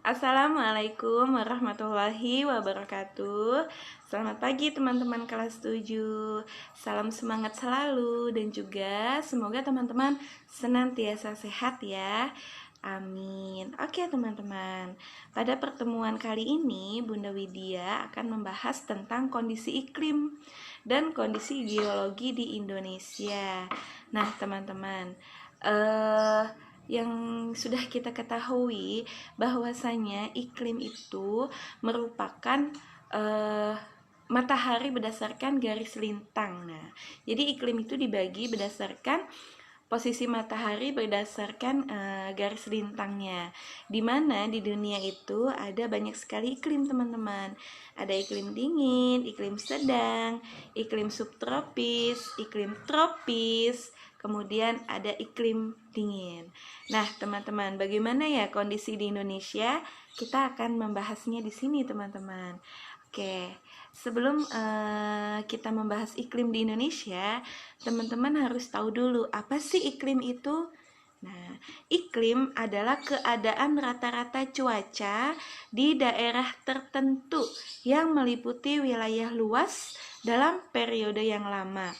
Assalamualaikum warahmatullahi wabarakatuh. Selamat pagi teman-teman kelas 7. Salam semangat selalu dan juga semoga teman-teman senantiasa sehat ya. Amin. Oke teman-teman, pada pertemuan kali ini Bunda Widya akan membahas tentang kondisi iklim dan kondisi geologi di Indonesia. Nah teman-teman, yang sudah kita ketahui bahwasanya iklim itu merupakan matahari berdasarkan garis lintang. Nah, jadi iklim itu dibagi berdasarkan posisi matahari berdasarkan garis lintangnya. Di mana di dunia itu ada banyak sekali iklim, teman-teman. Ada iklim dingin, iklim sedang, iklim subtropis, iklim tropis, kemudian ada iklim dingin. Nah, teman-teman, bagaimana ya kondisi di Indonesia? Kita akan membahasnya di sini, teman-teman. Oke, sebelum kita membahas iklim di Indonesia, teman-teman harus tahu dulu apa sih iklim itu. Nah, iklim adalah keadaan rata-rata cuaca di daerah tertentu yang meliputi wilayah luas dalam periode yang lama.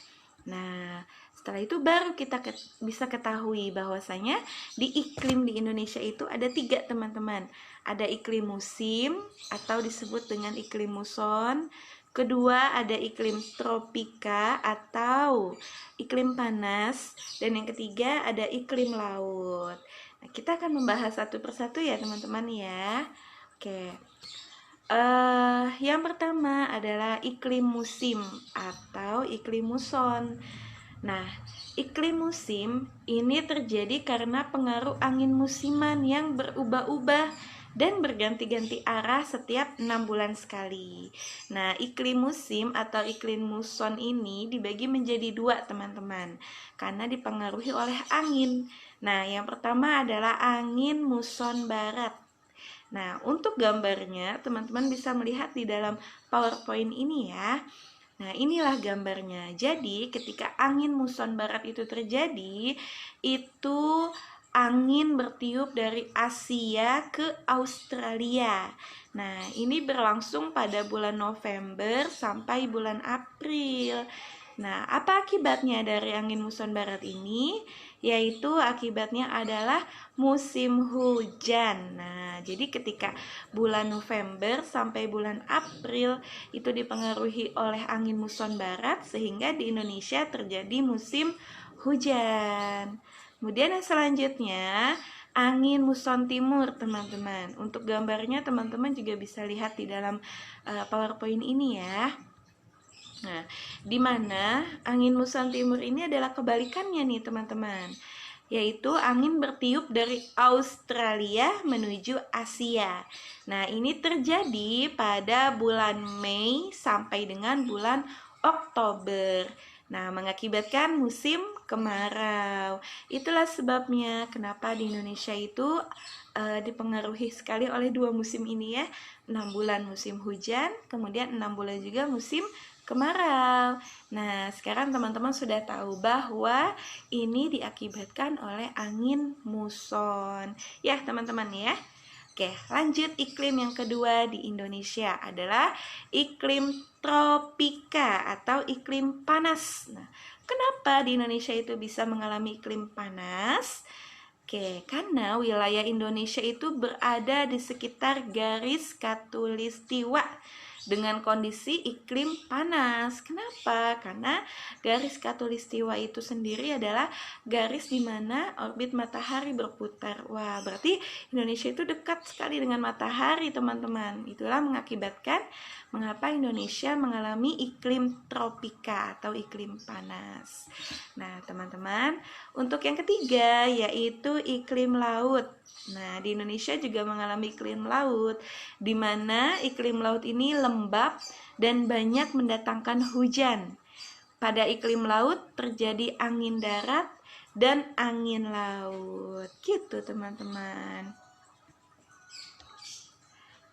Nah, setelah itu baru kita bisa ketahui bahwasanya di iklim di Indonesia itu ada 3, teman-teman. Ada iklim musim atau disebut dengan iklim muson. Kedua ada iklim tropika atau iklim panas. Dan yang ketiga ada iklim laut. Nah, kita akan membahas satu persatu ya teman-teman ya. Oke. Yang pertama adalah iklim musim atau iklim muson. Nah, iklim musim ini terjadi karena pengaruh angin musiman yang berubah-ubah dan berganti-ganti arah setiap 6 bulan sekali. Nah, iklim musim atau iklim muson ini dibagi menjadi 2, teman-teman, karena dipengaruhi oleh angin. Nah, yang pertama adalah angin muson barat. Nah, untuk gambarnya, teman-teman bisa melihat di dalam PowerPoint ini ya. Nah, inilah gambarnya. Jadi, ketika angin muson barat itu terjadi, itu angin bertiup dari Asia ke Australia. Nah, ini berlangsung pada bulan November sampai bulan April. Nah, apa akibatnya dari angin muson barat ini? Yaitu akibatnya adalah musim hujan. Nah, jadi ketika bulan November sampai bulan April itu dipengaruhi oleh angin muson barat sehingga di Indonesia terjadi musim hujan. Kemudian yang selanjutnya angin muson timur, teman-teman. Untuk gambarnya teman-teman juga bisa lihat di dalam PowerPoint ini ya. Nah, di mana angin muson timur ini adalah kebalikannya nih, teman-teman. Yaitu angin bertiup dari Australia menuju Asia. Nah, ini terjadi pada bulan Mei sampai dengan bulan Oktober. Nah, mengakibatkan musim kemarau. Itulah sebabnya kenapa di Indonesia itu dipengaruhi sekali oleh 2 musim ini ya. 6 bulan musim hujan, kemudian 6 bulan juga musim kemarau. Nah, sekarang teman-teman sudah tahu bahwa ini diakibatkan oleh angin muson. Ya, teman-teman ya. Oke, lanjut iklim yang kedua di Indonesia adalah iklim tropika atau iklim panas. Nah, kenapa di Indonesia itu bisa mengalami iklim panas? Oke, karena wilayah Indonesia itu berada di sekitar garis khatulistiwa dengan kondisi iklim panas. Kenapa? Karena garis khatulistiwa itu sendiri adalah garis di mana orbit matahari berputar. Wah, berarti Indonesia itu dekat sekali dengan matahari, teman-teman. Itulah mengakibatkan mengapa Indonesia mengalami iklim tropika atau iklim panas. Nah, teman-teman, untuk yang ketiga yaitu iklim laut. Nah, di Indonesia juga mengalami iklim laut, di mana iklim laut ini lembab dan banyak mendatangkan hujan. Pada iklim laut terjadi angin darat dan angin laut. Gitu, teman-teman.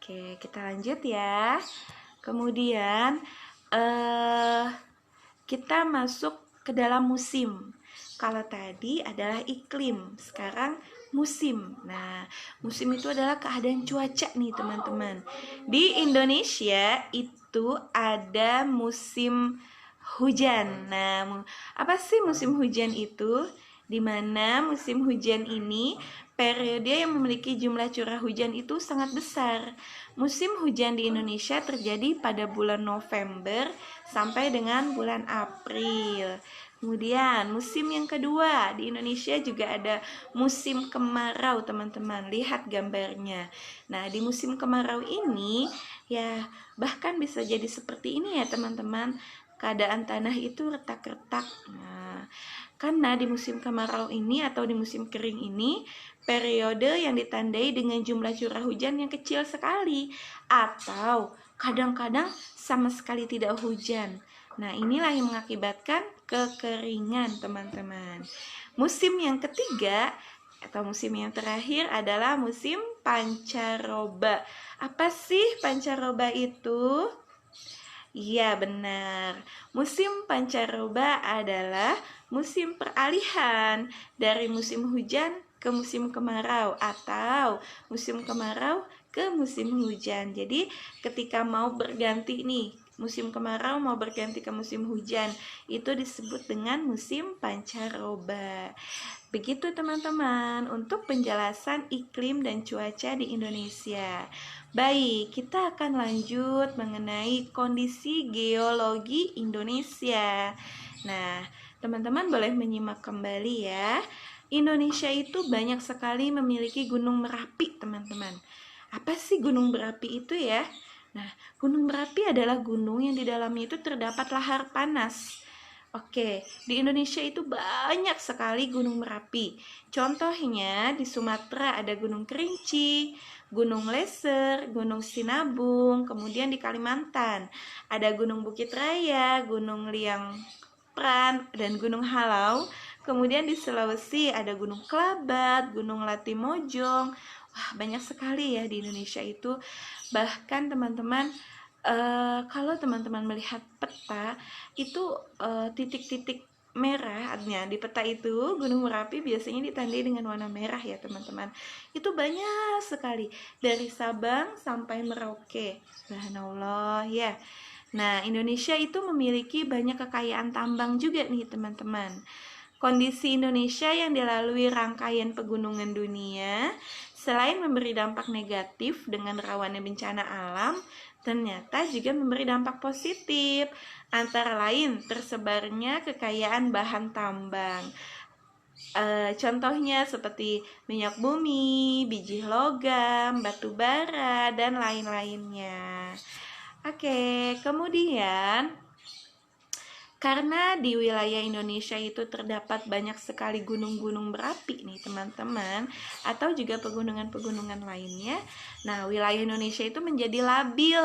Oke, kita lanjut ya. Kemudian kita masuk ke dalam musim. Kalau tadi adalah iklim, sekarang musim. Nah, musim itu adalah keadaan cuaca nih teman-teman. Di Indonesia itu ada musim hujan. Nah, apa sih musim hujan itu? Di mana musim hujan ini periode yang memiliki jumlah curah hujan itu sangat besar. Musim hujan di Indonesia terjadi pada bulan November sampai dengan bulan April. Kemudian musim yang kedua di Indonesia juga ada musim kemarau, teman-teman. Lihat gambarnya. Nah, di musim kemarau ini ya bahkan bisa jadi seperti ini ya, teman-teman. Keadaan tanah itu retak-retak. Nah, karena di musim kemarau ini atau di musim kering ini periode yang ditandai dengan jumlah curah hujan yang kecil sekali atau kadang-kadang sama sekali tidak hujan. Nah, inilah yang mengakibatkan kekeringan, teman-teman. Musim yang ketiga atau musim yang terakhir adalah musim pancaroba. Apa sih pancaroba itu? Iya, benar. Musim pancaroba adalah musim peralihan dari musim hujan ke musim kemarau atau musim kemarau ke musim hujan. Jadi, ketika mau berganti nih, musim kemarau mau berganti ke musim hujan, itu disebut dengan musim pancaroba. Begitu teman-teman untuk penjelasan iklim dan cuaca di Indonesia. Baik, kita akan lanjut mengenai kondisi geologi Indonesia. Nah, teman-teman boleh menyimak kembali ya. Indonesia itu banyak sekali memiliki gunung berapi, teman-teman. Apa sih gunung berapi itu ya? Nah, gunung berapi adalah gunung yang di dalamnya itu terdapat lahar panas. Oke, di Indonesia itu banyak sekali gunung berapi. Contohnya di Sumatera ada Gunung Kerinci, Gunung Leser, Gunung Sinabung, kemudian di Kalimantan ada Gunung Bukit Raya, Gunung Liang Pran, dan Gunung Halau. Kemudian di Sulawesi ada Gunung Kelabat, Gunung Latimojong. Wah, banyak sekali ya di Indonesia itu. Bahkan teman-teman, kalau teman-teman melihat peta itu titik-titik merah, artinya di peta itu Gunung Merapi biasanya ditandai dengan warna merah ya teman-teman. Itu banyak sekali dari Sabang sampai Merauke. Subhanallah ya. Nah, Indonesia itu memiliki banyak kekayaan tambang juga nih teman-teman. Kondisi Indonesia yang dilalui rangkaian pegunungan dunia, selain memberi dampak negatif dengan rawannya bencana alam, ternyata juga memberi dampak positif, antara lain tersebarnya kekayaan bahan tambang. Contohnya seperti minyak bumi, biji logam, batu bara, dan lain-lainnya. Oke, kemudian karena di wilayah Indonesia itu terdapat banyak sekali gunung-gunung berapi nih teman-teman, atau juga pegunungan-pegunungan lainnya. Nah, wilayah Indonesia itu menjadi labil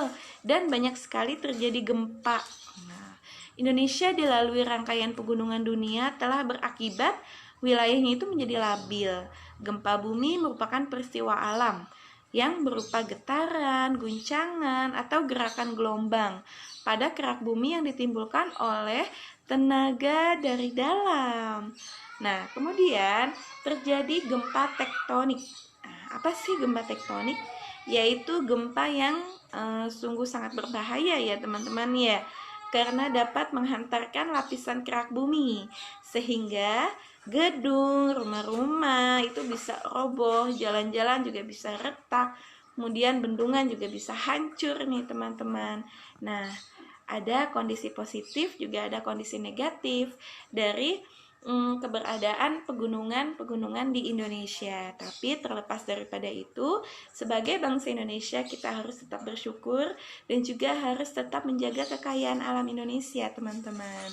dan banyak sekali terjadi gempa. Nah, Indonesia dilalui rangkaian pegunungan dunia telah berakibat wilayahnya itu menjadi labil. Gempa bumi merupakan peristiwa alam yang berupa getaran, guncangan, atau gerakan gelombang pada kerak bumi yang ditimbulkan oleh tenaga dari dalam. Nah, kemudian terjadi gempa tektonik. Nah, apa sih gempa tektonik? Yaitu gempa yang sungguh sangat berbahaya ya teman-teman ya, karena dapat menghantarkan lapisan kerak bumi sehingga gedung, rumah-rumah itu bisa roboh, jalan-jalan juga bisa retak, kemudian bendungan juga bisa hancur nih teman-teman. Nah, ada kondisi positif juga ada kondisi negatif dari keberadaan pegunungan-pegunungan di Indonesia. Tapi terlepas daripada itu, sebagai bangsa Indonesia kita harus tetap bersyukur dan juga harus tetap menjaga kekayaan alam Indonesia, teman-teman.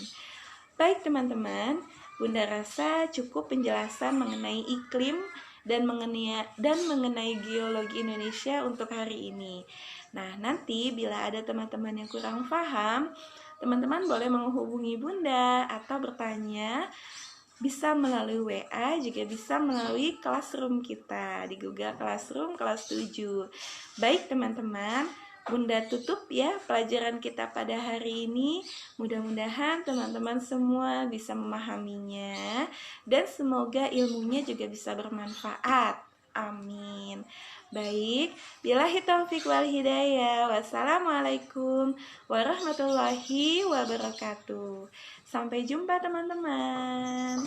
Baik teman-teman, Bunda rasa cukup penjelasan mengenai iklim dan mengenai geologi Indonesia untuk hari ini. Nah, nanti bila ada teman-teman yang kurang paham, teman-teman boleh menghubungi Bunda atau bertanya, bisa melalui WA, juga bisa melalui Classroom kita di Google Classroom kelas 7. Baik teman-teman, Bunda tutup ya pelajaran kita pada hari ini. Mudah-mudahan teman-teman semua bisa memahaminya dan semoga ilmunya juga bisa bermanfaat. Amin. Baik, billahi taufiq wal hidayah. Wassalamualaikum warahmatullahi wabarakatuh. Sampai jumpa teman-teman.